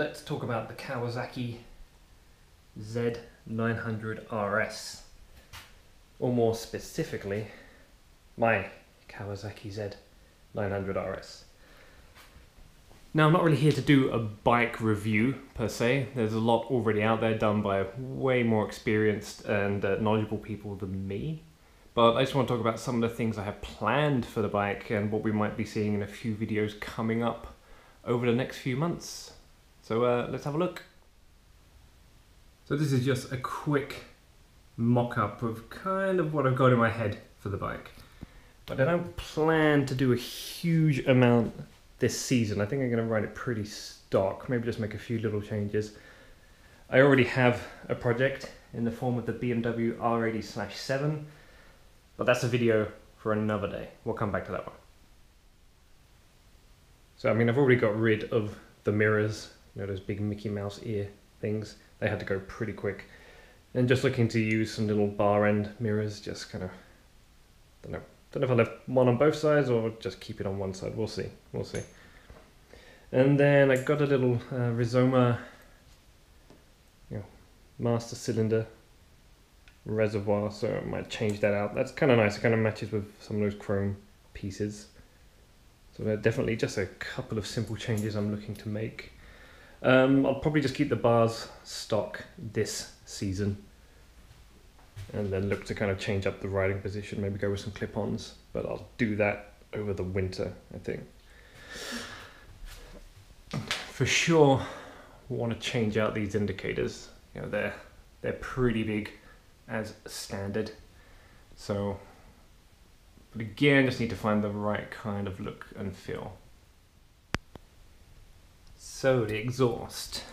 let's talk about the Kawasaki Z900rs, or more specifically, my Kawasaki Z900rs. Now, I'm not really here to do a bike review per se. There's a lot already out there done by way more experienced and knowledgeable people than me. But I just want to talk about some of the things I have planned for the bike and what we might be seeing in a few videos coming up over the next few months. So let's have a look. So this is just a quick mock-up of kind of what I've got in my head for the bike. But I don't plan to do a huge amount this season. I think I'm going to ride it pretty stock, maybe just make a few little changes. I already have a project in the form of the BMW R80/7, but that's a video for another day. We'll come back to that one. So I mean, I've already got rid of the mirrors, you know, those big Mickey Mouse ear things. They had to go pretty quick. And just looking to use some little bar end mirrors, just kind of, don't know if I left one on both sides or just keep it on one side. We'll see. And then I got a little Rizoma, master cylinder reservoir, so I might change that out. That's kind of nice. It kind of matches with some of those chrome pieces. So they're definitely just a couple of simple changes I'm looking to make. I'll probably just keep the bars stock this season, and then look to kind of change up the riding position, maybe go with some clip-ons, but I'll do that over the winter, I think. For sure, want to change out these indicators. You know, they're pretty big as standard. So, but again, just need to find the right kind of look and feel. So the exhaust,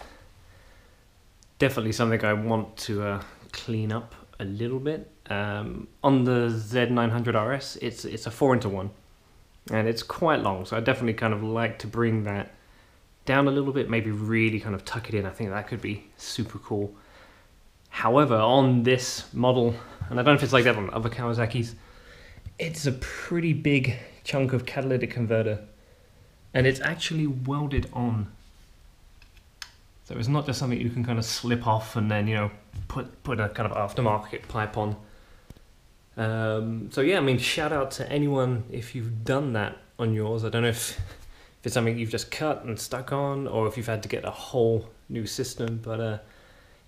definitely something I want to clean up a little bit. On the Z900RS, it's a 4x1, and it's quite long, so I definitely kind of like to bring that down a little bit, maybe really kind of tuck it in. I think that could be super cool. However, on this model, and I don't know if it's like that on other Kawasaki's, it's a pretty big chunk of catalytic converter, and it's actually welded on. So it's not just something you can kind of slip off and then, you know, put a kind of aftermarket pipe on. So yeah, I mean, shout out to anyone if you've done that on yours. I don't know if it's something you've just cut and stuck on, or if you've had to get a whole new system. But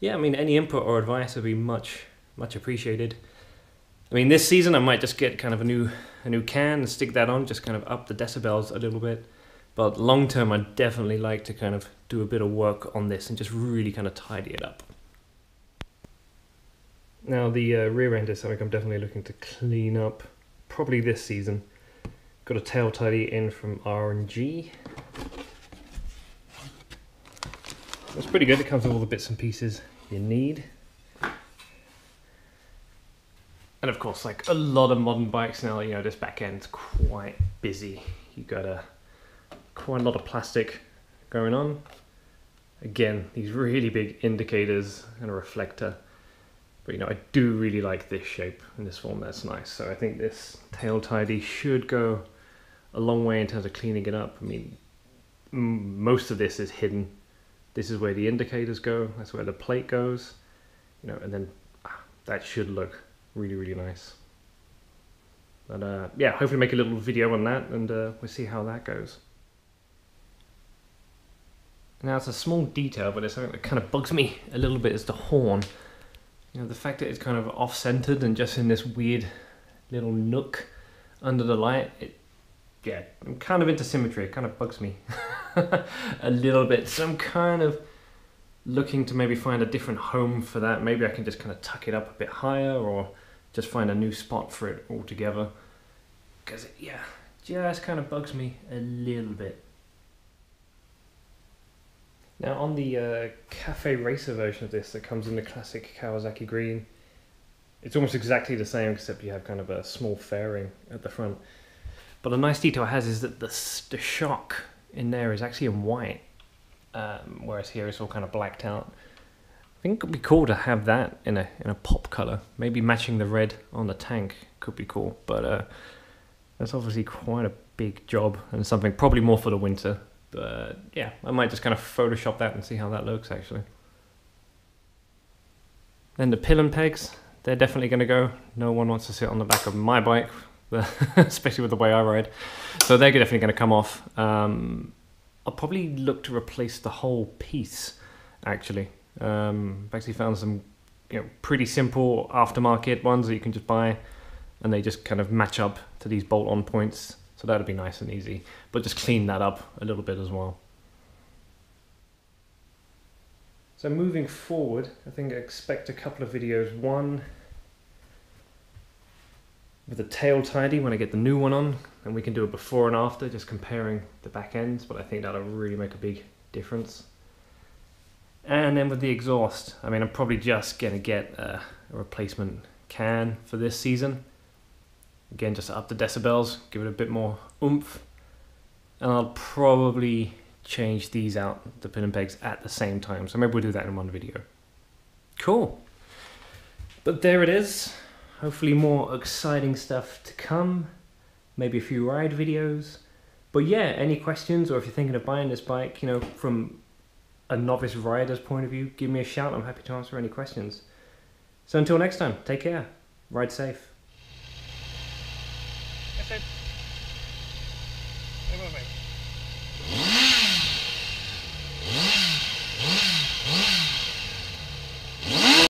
yeah, I mean, any input or advice would be much appreciated. I mean, this season I might just get kind of a new can and stick that on, just kind of up the decibels a little bit. But long term, I'd definitely like to kind of do a bit of work on this and just really kind of tidy it up. Now the rear end is something I'm definitely looking to clean up, probably this season. Got a tail tidy in from R&G. That's pretty good. It comes with all the bits and pieces you need. And of course, like a lot of modern bikes now, you know, this back end's quite busy. You got quite a lot of plastic going on. Again, these really big indicators and a reflector. But you know, I do really like this shape and this form. That's nice. So I think this tail tidy should go a long way in terms of cleaning it up. I mean, most of this is hidden. This is where the indicators go. That's where the plate goes. You know, and then that should look really nice. But yeah, hopefully make a little video on that, and we'll see how that goes. Now, it's a small detail, but it's something that kind of bugs me a little bit, is the horn. You know, the fact that it's kind of off-centered and just in this weird little nook under the light. Yeah, I'm kind of into symmetry. It kind of bugs me a little bit. So I'm kind of looking to maybe find a different home for that. Maybe I can just kind of tuck it up a bit higher, or just find a new spot for it altogether. Because, yeah, just kind of bugs me a little bit. Now on the Cafe Racer version of this that comes in the classic Kawasaki green, it's almost exactly the same, except you have kind of a small fairing at the front. But a nice detail it has is that the shock in there is actually in white, whereas here it's all kind of blacked out. I think it would be cool to have that in a pop color. Maybe matching the red on the tank could be cool, but that's obviously quite a big job and something probably more for the winter But yeah, I might just kind of Photoshop that and see how that looks actually. Then the pillion pegs, they're definitely going to go. No one wants to sit on the back of my bike, especially with the way I ride. So they're definitely going to come off. I'll probably look to replace the whole piece actually. I've actually found some pretty simple aftermarket ones that you can just buy, and they just kind of match up to these bolt-on points. So that'd be nice and easy, but just clean that up a little bit as well. So moving forward, I think I expect a couple of videos. One with the tail tidy when I get the new one on, and we can do a before and after, just comparing the back ends, but I think that'll really make a big difference. And then with the exhaust, I mean, I'm probably just gonna get a replacement can for this season. Again, just to up the decibels, give it a bit more oomph. And I'll probably change these out, the pillion pegs, at the same time. So maybe we'll do that in one video. Cool. But there it is. Hopefully more exciting stuff to come. Maybe a few ride videos. But yeah, any questions, or if you're thinking of buying this bike, from a novice rider's point of view, give me a shout. I'm happy to answer any questions. So until next time, take care. Ride safe. That's it.